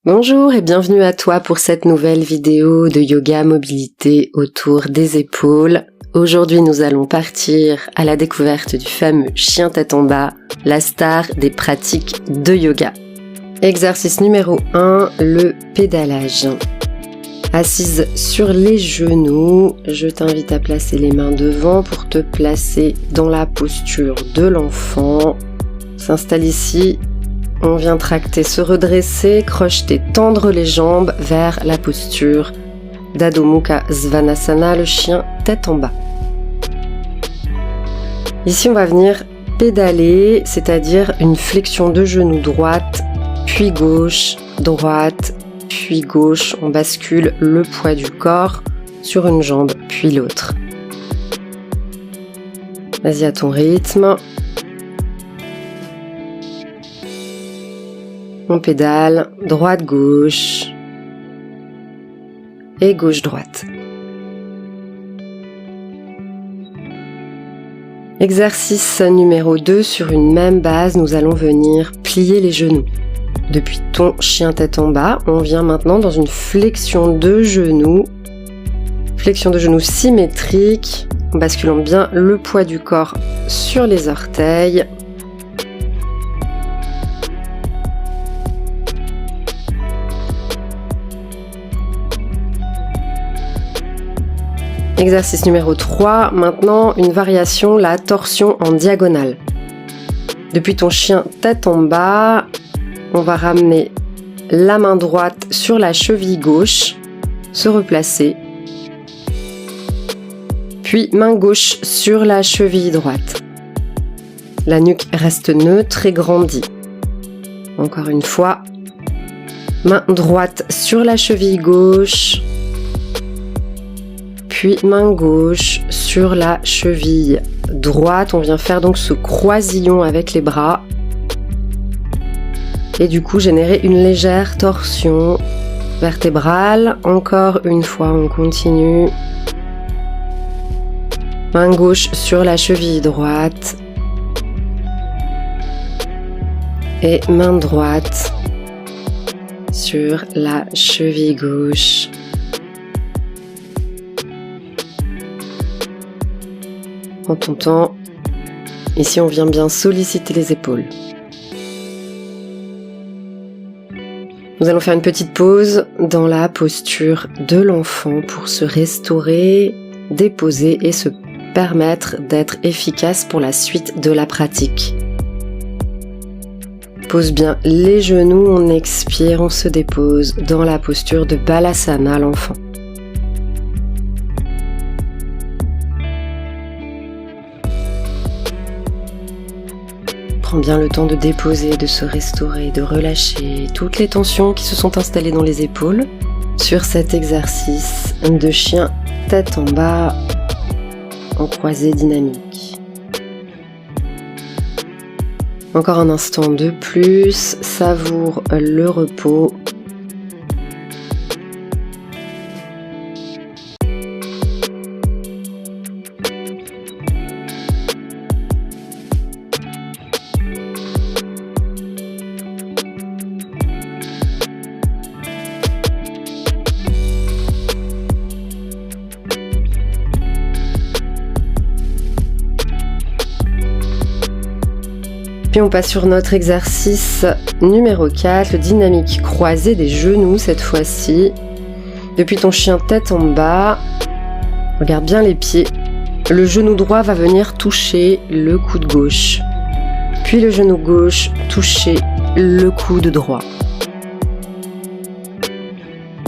Bonjour et bienvenue à toi pour cette nouvelle vidéo de yoga mobilité autour des épaules. Aujourd'hui, nous allons partir à la découverte du fameux chien tête en bas, la star des pratiques de yoga. Exercice numéro 1, le pédalage. Assise sur les genoux, je t'invite à placer les mains devant pour te placer dans la posture de l'enfant. S'installe ici. On vient tracter, se redresser, crocheter, tendre les jambes vers la posture d'Adho Mukha Svanasana, le chien tête en bas. Ici, on va venir pédaler, c'est-à-dire une flexion de genou droite, puis gauche, droite, puis gauche. On bascule le poids du corps sur une jambe, puis l'autre. Vas-y à ton rythme. On pédale droite-gauche et gauche-droite. Exercice numéro 2, sur une même base, nous allons venir plier les genoux. Depuis ton chien tête en bas, on vient maintenant dans une flexion de genoux symétrique, en basculant bien le poids du corps sur les orteils. Exercice numéro 3, maintenant une variation, la torsion en diagonale. Depuis ton chien tête en bas, on va ramener la main droite sur la cheville gauche, se replacer, puis main gauche sur la cheville droite. La nuque reste neutre et grandie. Encore une fois, main droite sur la cheville gauche, puis main gauche sur la cheville droite. On vient faire donc ce croisillon avec les bras. Et du coup générer une légère torsion vertébrale. Encore une fois, on continue. Main gauche sur la cheville droite. Et main droite sur la cheville gauche. En ton temps, ici on vient bien solliciter les épaules. Nous allons faire une petite pause dans la posture de l'enfant pour se restaurer, déposer et se permettre d'être efficace pour la suite de la pratique. Pose bien les genoux, on expire, on se dépose dans la posture de Balasana, l'enfant. Prends bien le temps de déposer, de se restaurer, de relâcher toutes les tensions qui se sont installées dans les épaules sur cet exercice de chien tête en bas en croisée dynamique. Encore un instant de plus, savoure le repos. Puis on passe sur notre exercice numéro 4, le dynamique croisé des genoux cette fois-ci. Depuis ton chien tête en bas, regarde bien les pieds. Le genou droit va venir toucher le coude gauche. Puis le genou gauche toucher le coude droit.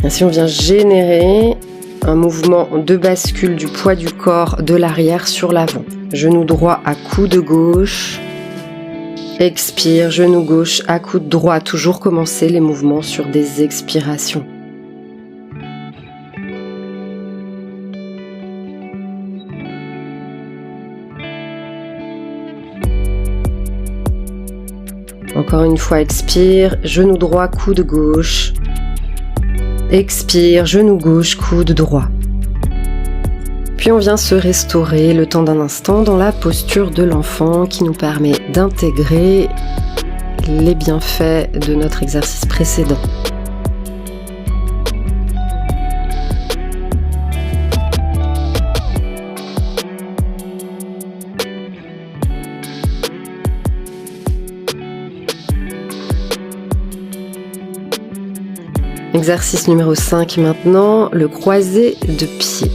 Ainsi on vient générer un mouvement de bascule du poids du corps de l'arrière sur l'avant. Genou droit à coude gauche. Expire, genou gauche à coude droit, toujours commencer les mouvements sur des expirations. Encore une fois, expire, genou droit, coude gauche. Expire, genou gauche, coude droit. Puis on vient se restaurer le temps d'un instant dans la posture de l'enfant qui nous permet d'intégrer les bienfaits de notre exercice précédent. Exercice numéro 5 maintenant, le croisé de pied.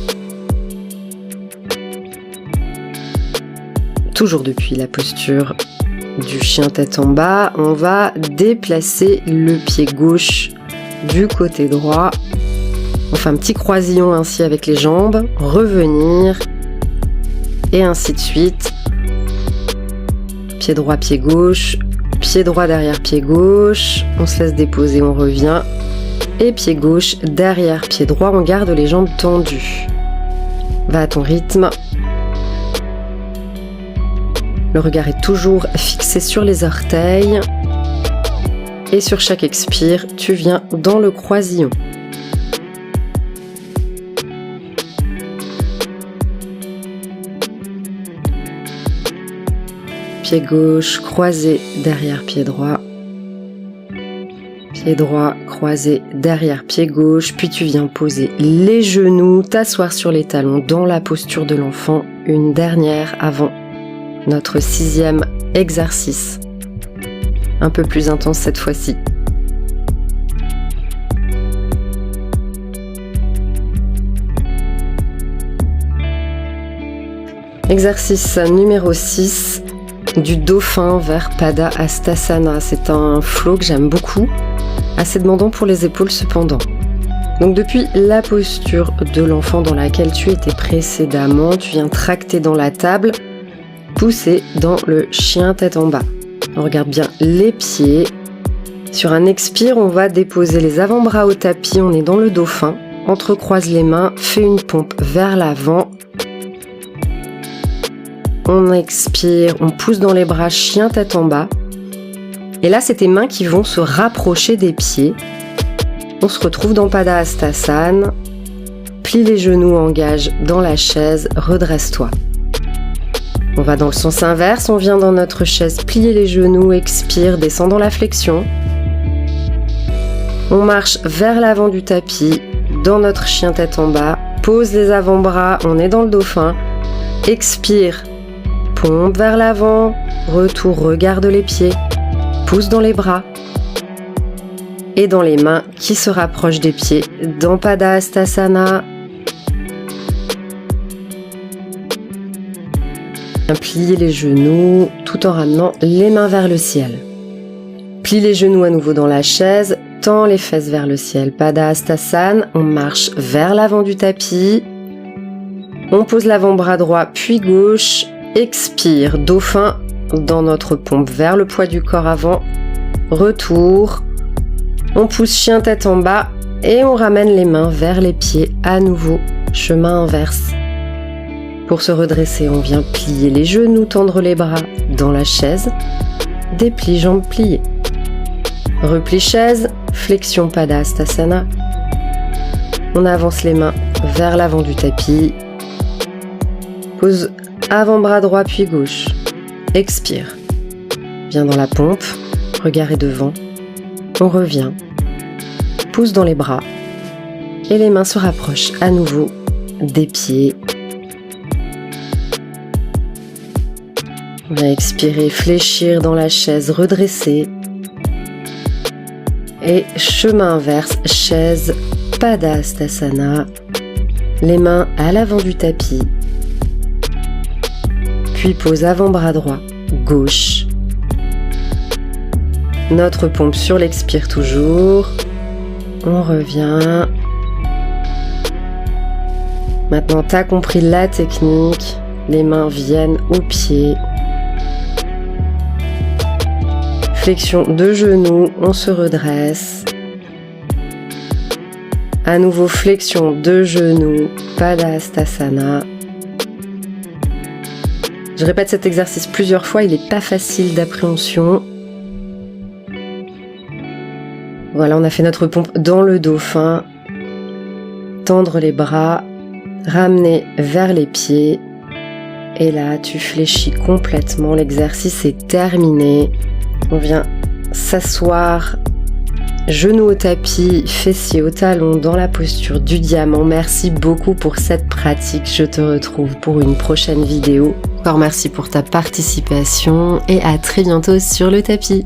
Toujours depuis la posture du chien tête en bas, on va déplacer le pied gauche du côté droit. On fait un petit croisillon ainsi avec les jambes, revenir et ainsi de suite. Pied droit, pied gauche, pied droit derrière pied gauche, on se laisse déposer, on revient. Et pied gauche derrière pied droit, on garde les jambes tendues. Va à ton rythme. Le regard est toujours fixé sur les orteils. Et sur chaque expire, tu viens dans le croisillon. Pied gauche croisé derrière pied droit. Pied droit croisé derrière pied gauche. Puis tu viens poser les genoux, t'asseoir sur les talons dans la posture de l'enfant. Une dernière avant notre 6e exercice. Un peu plus intense cette fois-ci. Exercice numéro 6, du dauphin vers Pada Hastasana. C'est un flow que j'aime beaucoup, assez demandant pour les épaules cependant. Donc depuis la posture de l'enfant dans laquelle tu étais précédemment, tu viens tracter dans la table, pousser dans le chien tête en bas. On regarde bien les pieds. Sur un expire, on va déposer les avant-bras au tapis, on est dans le dauphin. Entrecroise les mains, fais une pompe vers l'avant. On expire, on pousse dans les bras, chien tête en bas. Et là, c'est tes mains qui vont se rapprocher des pieds. On se retrouve dans Pada Hastasana. Plie les genoux, engage dans la chaise, redresse-toi. On va dans le sens inverse, on vient dans notre chaise, plier les genoux, expire, descend dans la flexion. On marche vers l'avant du tapis, dans notre chien tête en bas, pose les avant-bras, on est dans le dauphin, expire, pompe vers l'avant, retour, regarde les pieds, pousse dans les bras et dans les mains qui se rapprochent des pieds, dans Pada Hastasana. Plie les genoux tout en ramenant les mains vers le ciel. Plie les genoux à nouveau dans la chaise, tends les fesses vers le ciel. Pada Hastasana, on marche vers l'avant du tapis. On pose l'avant-bras droit puis gauche. Expire, dauphin dans notre pompe vers le poids du corps avant. Retour. On pousse chien tête en bas et on ramène les mains vers les pieds à nouveau. Chemin inverse. Pour se redresser, on vient plier les genoux, tendre les bras dans la chaise, déplie jambes pliées. Replie chaise, flexion Pada Hastasana. On avance les mains vers l'avant du tapis. Pose avant-bras droit puis gauche. Expire. Viens dans la pompe, regard est devant. On revient. Pousse dans les bras. Et les mains se rapprochent à nouveau des pieds. On va expirer, fléchir dans la chaise, redresser. Et chemin inverse, chaise, Pada Hastasana. Les mains à l'avant du tapis. Puis pose avant-bras droit, gauche. Notre pompe sur l'expire toujours. On revient. Maintenant, tu as compris la technique. Les mains viennent aux pieds. Flexion de genoux, on se redresse. À nouveau, flexion de genoux, Pada Hastasana. Je répète cet exercice plusieurs fois, il n'est pas facile d'appréhension. Voilà, on a fait notre pompe dans le dauphin. Tendre les bras, ramener vers les pieds. Et là, tu fléchis complètement, l'exercice est terminé. On vient s'asseoir, genoux au tapis, fessiers au talon, dans la posture du diamant. Merci beaucoup pour cette pratique. Je te retrouve pour une prochaine vidéo. Encore merci pour ta participation et à très bientôt sur le tapis.